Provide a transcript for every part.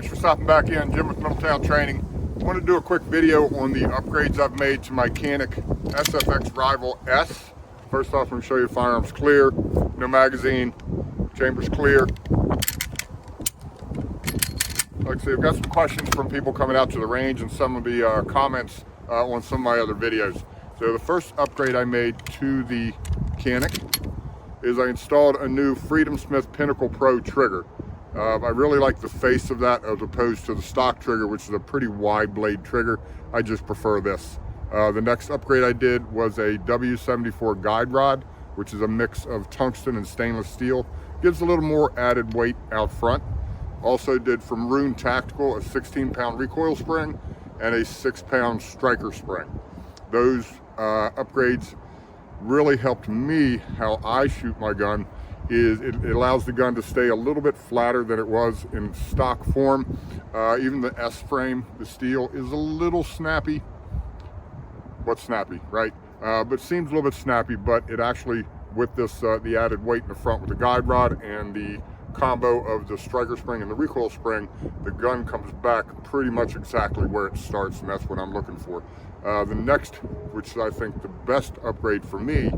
Thanks for stopping back in. Jim with Middletown Training. I want to do a quick video on the upgrades I've made to my Canik SFX Rival S. First off, I'm going to show you the firearm's clear, no magazine, chamber's clear. Like I say, I've got some questions from people coming out to the range and some of the comments on some of my other videos. So the first upgrade I made to the Canik is I installed a new Freedom Smith Pinnacle Pro trigger. I really like the face of that as opposed to the stock trigger, which is a pretty wide blade trigger. I just prefer this. The next upgrade I did was a W74 guide rod, which is a mix of tungsten and stainless steel. Gives a little more added weight out front. Also did from Rune Tactical a 16-pound recoil spring and a 6-pound striker spring. Those upgrades really helped me how I shoot my gun. It allows the gun to stay a little bit flatter than it was in stock form. Even the S frame, the steel, is a little snappy. What's snappy, right? But seems a little bit snappy, but it actually, with this, the added weight in the front with the guide rod and the combo of the striker spring and the recoil spring, the gun comes back pretty much exactly where it starts, and that's what I'm looking for. The next, which I think the best upgrade for me,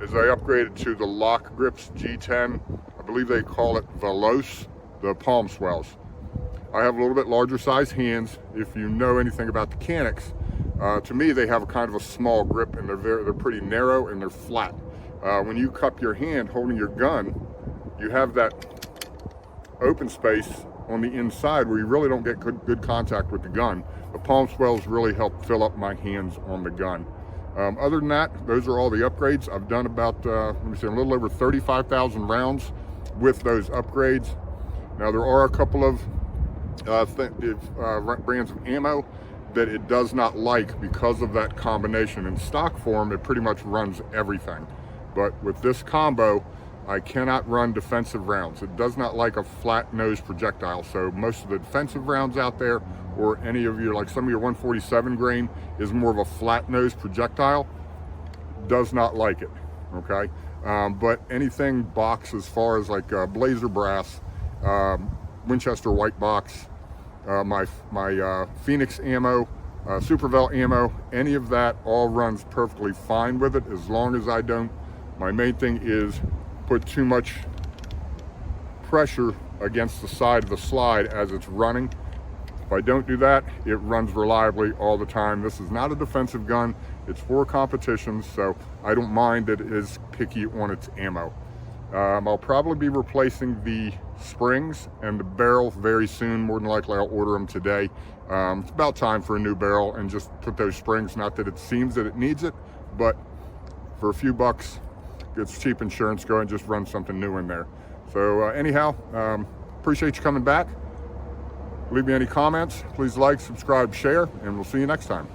is I upgraded to the Lock Grips G10. I believe they call it Veloce, the palm swells. I have a little bit larger size hands. If you know anything about the Caniks, to me they have a kind of a small grip, and they're pretty narrow and they're flat. When you cup your hand holding your gun, you have that open space on the inside where you really don't get good contact with the gun. The palm swells really help fill up my hands on the gun. Other than that, those are all the upgrades. I've done about, let me see, a little over 35,000 rounds with those upgrades. Now there are a couple of brands of ammo that it does not like because of that combination. In stock form, it pretty much runs everything. But with this combo, I cannot run defensive rounds. It does not like a flat nose projectile. So most of the defensive rounds out there, or any of your, like some of your 147 grain is more of a flat nose projectile, does not like it, okay? But anything box as far as like Blazer brass, Winchester white box, my Phoenix ammo, Supervel ammo, any of that all runs perfectly fine with it, as long as I don't, my main thing is put too much pressure against the side of the slide as it's running. If I don't do that, it runs reliably all the time. This is not a defensive gun. It's for competitions, so I don't mind that it is picky on its ammo. I'll probably be replacing the springs and the barrel very soon. More than likely, I'll order them today. It's about time for a new barrel and just put those springs. Not that it seems that it needs it, but for a few bucks, it's cheap insurance. Go ahead and just run something new in there. So anyhow, appreciate you coming back. Leave me any comments. Please like, subscribe, share, and we'll see you next time.